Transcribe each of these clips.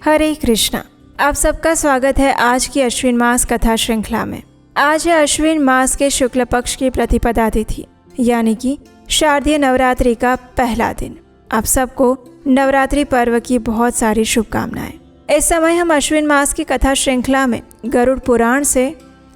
हरे कृष्णा। आप सबका स्वागत है आज की अश्विन मास कथा श्रृंखला में। आज है अश्विन मास के शुक्ल पक्ष की प्रतिपदा तिथि, यानी कि शारदीय नवरात्रि का पहला दिन। आप सबको नवरात्रि पर्व की बहुत सारी शुभकामनाएं। इस समय हम अश्विन मास की कथा श्रृंखला में गरुड़ पुराण से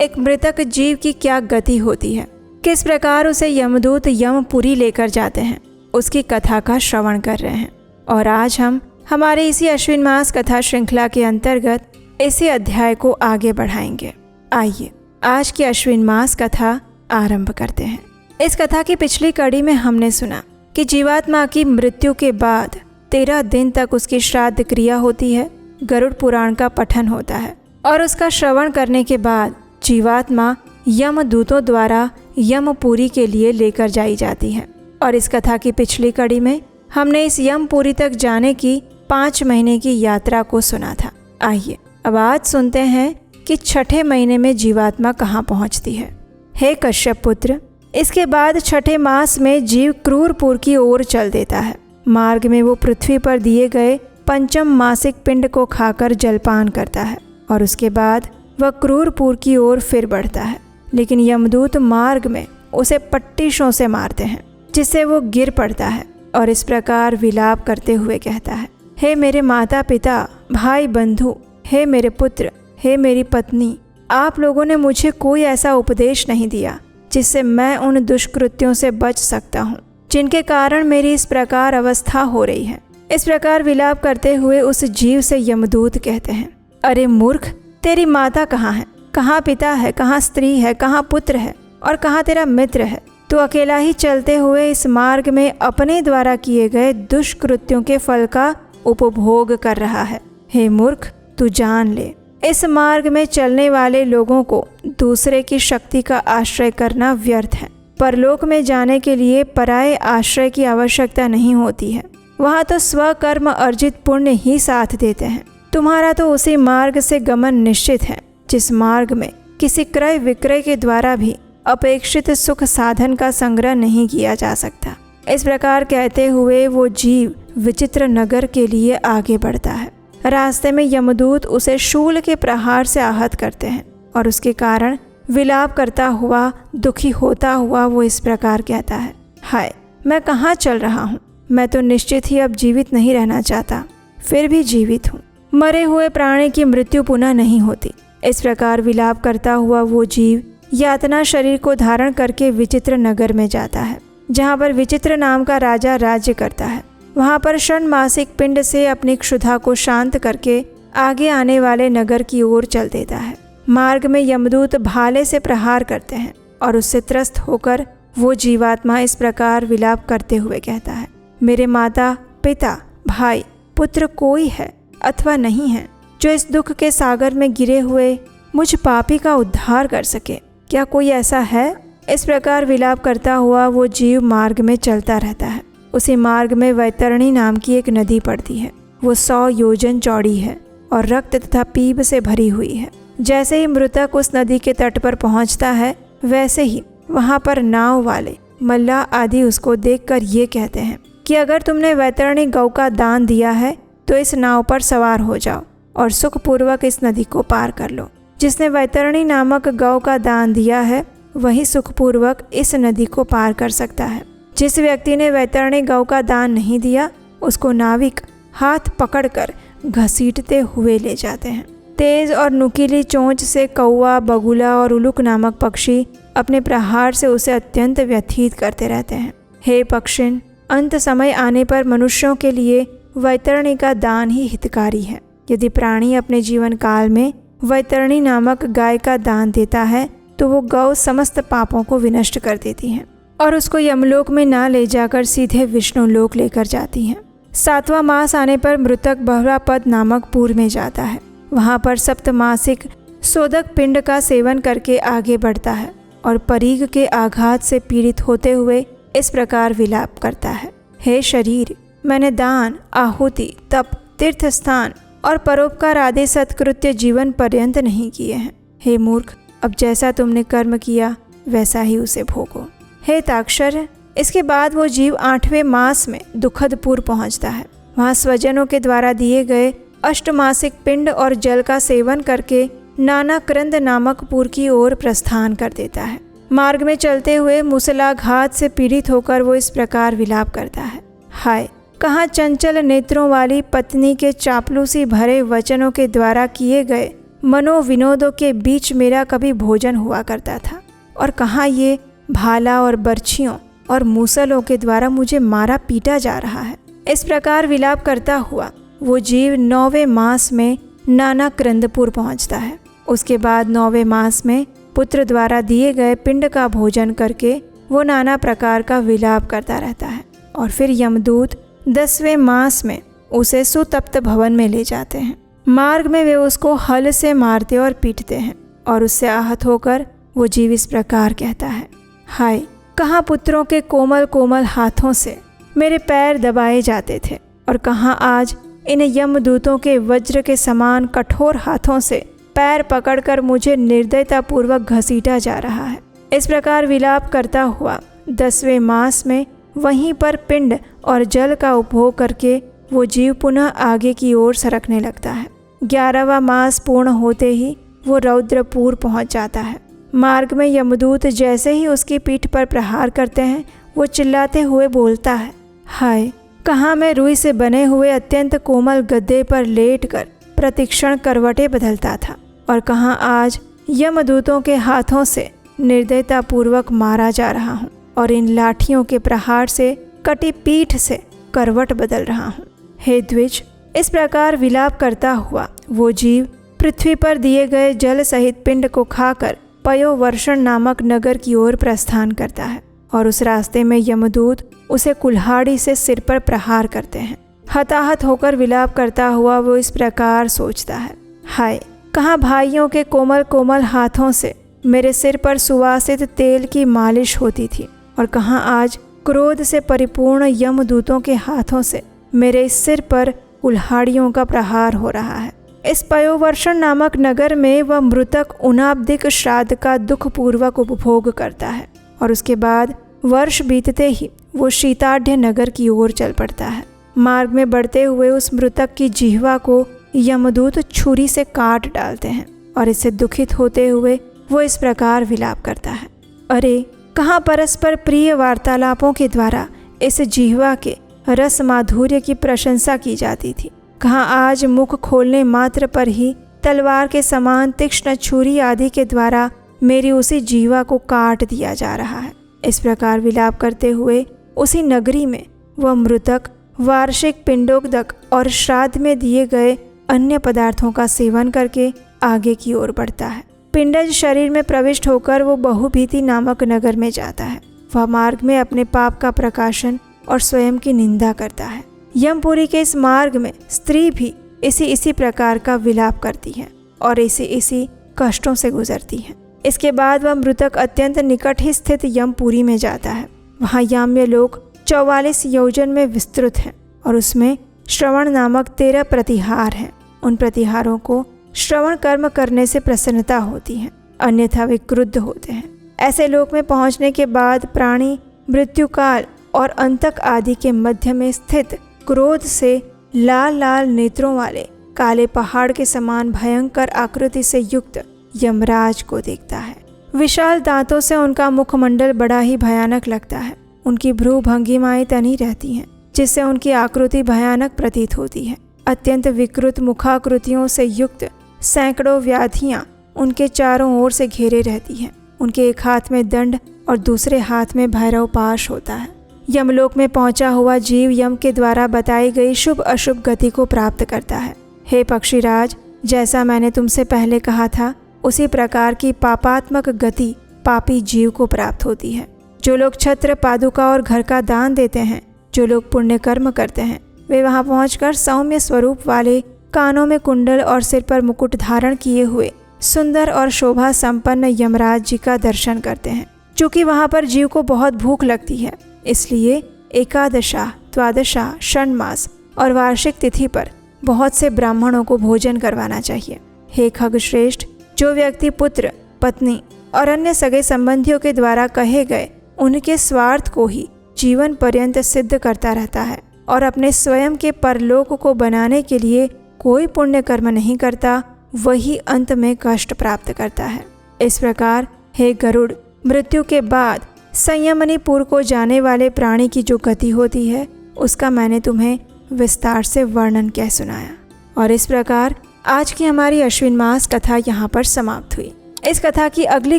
एक मृतक जीव की क्या गति होती है, किस प्रकार उसे यमदूत यमपुरी लेकर जाते हैं, उसकी कथा का श्रवण कर रहे हैं। और आज हम हमारे इसी अश्विन मास कथा श्रृंखला के अंतर्गत इसी अध्याय को आगे बढ़ाएंगे। आइए आज की अश्विन मास कथा आरंभ करते हैं। इस कथा की पिछली कड़ी में हमने सुना कि जीवात्मा की मृत्यु के बाद 13 दिन तक उसकी श्राद्ध क्रिया होती है, गरुड़ पुराण का पठन होता है और उसका श्रवण करने के बाद जीवात्मा यमदूतों द्वारा यमपुरी के लिए लेकर जाई जाती है। और इस कथा की पिछली कड़ी में हमने इस यमपुरी तक जाने की 5 महीने की यात्रा को सुना था। आइए अब आज सुनते हैं कि छठे महीने में जीवात्मा कहाँ पहुँचती है। हे कश्यप पुत्र, इसके बाद छठे मास में जीव क्रूरपुर की ओर चल देता है। मार्ग में वो पृथ्वी पर दिए गए पंचम मासिक पिंड को खाकर जलपान करता है और उसके बाद वह क्रूरपुर की ओर फिर बढ़ता है। लेकिन यमदूत मार्ग में उसे पट्टिशों से मारते हैं, जिससे वो गिर पड़ता है और इस प्रकार विलाप करते हुए कहता है, हे मेरे माता पिता, भाई बंधु, हे मेरे पुत्र, हे मेरी पत्नी, आप लोगों ने मुझे कोई ऐसा उपदेश नहीं दिया जिससे मैं उन दुष्कृत्यों से बच सकता हूँ जिनके कारण मेरी इस प्रकार अवस्था हो रही है। इस प्रकार विलाप करते हुए उस जीव से यमदूत कहते हैं, अरे मूर्ख, तेरी माता कहाँ है, कहाँ पिता है, कहाँ स्त्री है, कहाँ पुत्र है और कहाँ तेरा मित्र है। तू अकेला ही चलते हुए इस मार्ग में अपने द्वारा किए गए दुष्कृत्यों के फल का उपभोग कर रहा है। हे मूर्ख, तू जान ले, इस मार्ग में चलने वाले लोगों को दूसरे की शक्ति का आश्रय करना व्यर्थ है। परलोक में जाने के लिए पराये आश्रय की आवश्यकता नहीं होती है। वहाँ तो स्वकर्म अर्जित पुण्य ही साथ देते हैं। तुम्हारा तो उसी मार्ग से गमन निश्चित है जिस मार्ग में किसी क्रय विक्रय के द्वारा भी अपेक्षित सुख साधन का संग्रह नहीं किया जा सकता। इस प्रकार कहते हुए वो जीव विचित्र नगर के लिए आगे बढ़ता है। रास्ते में यमदूत उसे शूल के प्रहार से आहत करते हैं और उसके कारण विलाप करता हुआ, दुखी होता हुआ वो इस प्रकार कहता है, हाय, मैं कहाँ चल रहा हूँ। मैं तो निश्चित ही अब जीवित नहीं रहना चाहता, फिर भी जीवित हूँ। मरे हुए प्राणी की मृत्यु पुनः नहीं होती। इस प्रकार विलाप करता हुआ वो जीव यातना शरीर को धारण करके विचित्र नगर में जाता है, जहाँ पर विचित्र नाम का राजा राज्य करता है। वहाँ पर षण्मासिक पिंड से अपनी क्षुधा को शांत करके आगे आने वाले नगर की ओर चल देता है। मार्ग में यमदूत भाले से प्रहार करते हैं और उससे त्रस्त होकर वो जीवात्मा इस प्रकार विलाप करते हुए कहता है, मेरे माता पिता, भाई, पुत्र कोई है अथवा नहीं है जो इस दुख के सागर में गिरे हुए मुझ पापी का उद्धार कर सके। क्या कोई ऐसा है? इस प्रकार विलाप करता हुआ वो जीव मार्ग में चलता रहता है। उसी मार्ग में वैतरणी नाम की एक नदी पड़ती है। वो 100 योजन चौड़ी है और रक्त तथा पीप से भरी हुई है। जैसे ही मृतक उस नदी के तट पर पहुंचता है, वैसे ही वहां पर नाव वाले मल्लाह आदि उसको देखकर ये कहते हैं कि अगर तुमने वैतरणी गौ का दान दिया है तो इस नाव पर सवार हो जाओ और सुखपूर्वक इस नदी को पार कर लो। जिसने वैतरणी नामक गौ का दान दिया है वही सुखपूर्वक इस नदी को पार कर सकता है। जिस व्यक्ति ने वैतरणी गौ का दान नहीं दिया, उसको नाविक हाथ पकड़कर घसीटते हुए ले जाते हैं। तेज और नुकीली चोंच से कौवा, बगुला और उलुक नामक पक्षी अपने प्रहार से उसे अत्यंत व्यथित करते रहते हैं। हे पक्षिन, अंत समय आने पर मनुष्यों के लिए वैतरणी का दान ही हितकारी है। यदि प्राणी अपने जीवन काल में वैतरणी नामक गाय का दान देता है तो वो गौ समस्त पापों को विनष्ट कर देती है और उसको यमलोक में ना ले जाकर सीधे विष्णु लोक लेकर जाती है। 7वां मास आने पर मृतक बहरापद नामक पुर में जाता है। वहाँ पर सप्तमासिक सोदक पिंड का सेवन करके आगे बढ़ता है और परीग के आघात से पीड़ित होते हुए इस प्रकार विलाप करता है, हे शरीर, मैंने दान, आहुति, तप, तीर्थ स्थान और परोपकार आदि सत्कृत्य जीवन पर्यंत नहीं किए हैं। हे मूर्ख, अब जैसा तुमने कर्म किया वैसा ही उसे भोगो। हे ताक्षर, इसके बाद वो जीव 8वें मास में दुखदपुर पहुंचता है। वहाँ स्वजनों के द्वारा दिए गए अष्टमासिक पिंड और जल का सेवन करके नानाक्रंद नामक पुर की ओर प्रस्थान कर देता है। मार्ग में चलते हुए मूसलाघात से पीड़ित होकर वो इस प्रकार विलाप करता है। हाय, कहाँ चंचल नेत्रों वाली पत्नी के चापलूसी भरे वचनों के द्वारा किए गए मनोविनोदों के बीच मेरा कभी भोजन हुआ करता था, और कहाँ ये भाला और बर्छियों और मूसलों के द्वारा मुझे मारा पीटा जा रहा है। इस प्रकार विलाप करता हुआ वो जीव 9वें मास में नानाक्रंदपुर पहुंचता है। उसके बाद 9वें मास में पुत्र द्वारा दिए गए पिंड का भोजन करके वो नाना प्रकार का विलाप करता रहता है, और फिर यमदूत 10वें मास में उसे सुतप्त भवन में ले जाते हैं। मार्ग में वे उसको हल से मारते और पीटते हैं, और उससे आहत होकर वो जीव इस प्रकार कहता है, हाय, कहाँ पुत्रों के कोमल कोमल हाथों से मेरे पैर दबाए जाते थे, और कहाँ आज इन यमदूतों के वज्र के समान कठोर हाथों से पैर पकड़कर मुझे निर्दयतापूर्वक घसीटा जा रहा है। इस प्रकार विलाप करता हुआ 10वें मास में वहीं पर पिंड और जल का उपभोग करके वो जीव पुनः आगे की ओर सरकने लगता है। 11वां मास पूर्ण होते ही वो रौद्रपुर पहुंच जाता है। मार्ग में यमदूत जैसे ही उसकी पीठ पर प्रहार करते हैं, वो चिल्लाते हुए बोलता है, हाय, कहाँ मैं रुई से बने हुए अत्यंत कोमल गद्दे पर लेटकर प्रतिक्षण करवटें बदलता था, और कहाँ आज यमदूतों के हाथों से निर्दयतापूर्वक मारा जा रहा हूँ, और इन लाठियों के प्रहार से कटी पीठ से करवट बदल रहा हूँ। हे द्विज, इस प्रकार विलाप करता हुआ वो जीव पृथ्वी पर दिए गए जल सहित पिंड को खाकर पयोवर्षण नामक नगर की ओर प्रस्थान करता है, और उस रास्ते में यमदूत उसे कुल्हाड़ी से सिर पर प्रहार करते हैं। हताहत होकर विलाप करता हुआ वो इस प्रकार सोचता है, हाय, कहाँ भाइयों के कोमल कोमल हाथों से मेरे सिर पर सुवासित तेल की मालिश होती थी, और कहाँ आज क्रोध से परिपूर्ण यमदूतों के हाथों से मेरे सिर पर कुल्हाड़ियों का प्रहार हो रहा है। इस पयोवर्षण नामक नगर में वह मृतक उनाब्दिक श्राद्ध का दुखपूर्वक उपभोग करता है, और उसके बाद वर्ष बीतते ही वो शीताढ़ नगर की ओर चल पड़ता है। मार्ग में बढ़ते हुए उस मृतक की जिह्वा को यमदूत छुरी से काट डालते हैं, और इससे दुखित होते हुए वो इस प्रकार विलाप करता है, अरे, कहाँ परस्पर प्रिय वार्तालापों के द्वारा इस जिह्वा के रस माधुर्य की प्रशंसा की जाती थी, कहाँ आज मुख खोलने मात्र पर ही तलवार के समान तीक्ष्ण छुरी आदि के द्वारा मेरी उसी जीवा को काट दिया जा रहा है। इस प्रकार विलाप करते हुए उसी नगरी में वह मृतक वार्षिक पिंडोदक और श्राद्ध में दिए गए अन्य पदार्थों का सेवन करके आगे की ओर बढ़ता है। पिंडज शरीर में प्रविष्ट होकर वो बहुभीति नामक नगर में जाता है। वह मार्ग में अपने पाप का प्रकाशन और स्वयं की निंदा करता है। यमपुरी के इस मार्ग में स्त्री भी इसी प्रकार का विलाप करती है और इसी कष्टों से गुजरती है। इसके बाद वह मृतक अत्यंत निकट ही स्थित यमपुरी में जाता है। वहाँ याम्य लोक 44 योजन में विस्तृत हैं और उसमें श्रवण नामक 13 प्रतिहार हैं। उन प्रतिहारों को श्रवण कर्म करने से प्रसन्नता होती है, अन्यथा वे क्रुद्ध होते हैं। ऐसे लोक में पहुँचने के बाद प्राणी मृत्युकाल और अंतक आदि के मध्य में स्थित क्रोध से लाल लाल नेत्रों वाले काले पहाड़ के समान भयंकर आकृति से युक्त यमराज को देखता है। विशाल दांतों से उनका मुखमंडल बड़ा ही भयानक लगता है। उनकी भ्रू भंगिमाएं तनी रहती हैं, जिससे उनकी आकृति भयानक प्रतीत होती है। अत्यंत विकृत मुखाकृतियों से युक्त सैकड़ों व्याधियां उनके चारों ओर से घेरे रहती हैं। उनके एक हाथ में दंड और दूसरे हाथ में भैरव पाश होता है। यमलोक में पहुंचा हुआ जीव यम के द्वारा बताई गई शुभ अशुभ गति को प्राप्त करता है। हे पक्षीराज, जैसा मैंने तुमसे पहले कहा था, उसी प्रकार की पापात्मक गति पापी जीव को प्राप्त होती है। जो लोग छत्र, पादुका और घर का दान देते हैं, जो लोग पुण्य कर्म करते हैं, वे वहां पहुंचकर सौम्य स्वरूप वाले कानों में कुंडल और सिर पर मुकुट धारण किए हुए सुंदर और शोभा संपन्न यमराज जी का दर्शन करते हैं। चूँकि वहां पर जीव को बहुत भूख लगती है, इसलिए एकादशा, द्वादशा, षण्मास और वार्षिक तिथि पर बहुत से ब्राह्मणों को भोजन करवाना चाहिए। हे खगश्रेष्ठ, जो व्यक्ति पुत्र, पत्नी और अन्य सगे संबंधियों के द्वारा कहे गए उनके स्वार्थ को ही जीवन पर्यंत सिद्ध करता रहता है और अपने स्वयं के परलोक को बनाने के लिए कोई पुण्य कर्म नहीं करता वही अंत में कष्ट प्राप्त करता है। इस प्रकार हे गरुड़, मृत्यु के बाद संयमनीपुर को जाने वाले प्राणी की जो गति होती है उसका मैंने तुम्हें विस्तार से वर्णन कह सुनाया। और इस प्रकार आज की हमारी अश्विन मास कथा यहाँ पर समाप्त हुई। इस कथा की अगली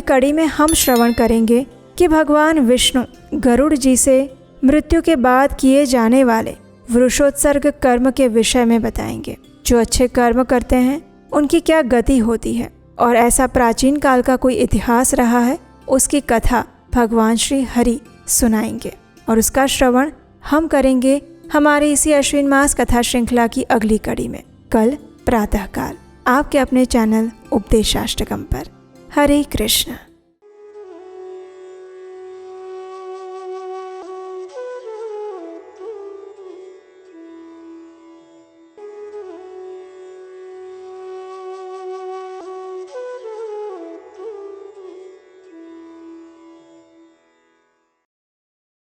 कड़ी में हम श्रवण करेंगे कि भगवान विष्णु गरुड़ जी से मृत्यु के बाद किए जाने वाले वृषोत्सर्ग कर्म के विषय में बताएंगे। जो अच्छे कर्म करते हैं उनकी क्या गति होती है और ऐसा प्राचीन काल का कोई इतिहास रहा है उसकी कथा भगवान श्री हरि सुनाएंगे। और उसका श्रवण हम करेंगे हमारी इसी अश्विन मास कथा श्रृंखला की अगली कड़ी में कल प्रातःकाल आपके अपने चैनल उपदेशाष्टकम पर। हरे कृष्ण।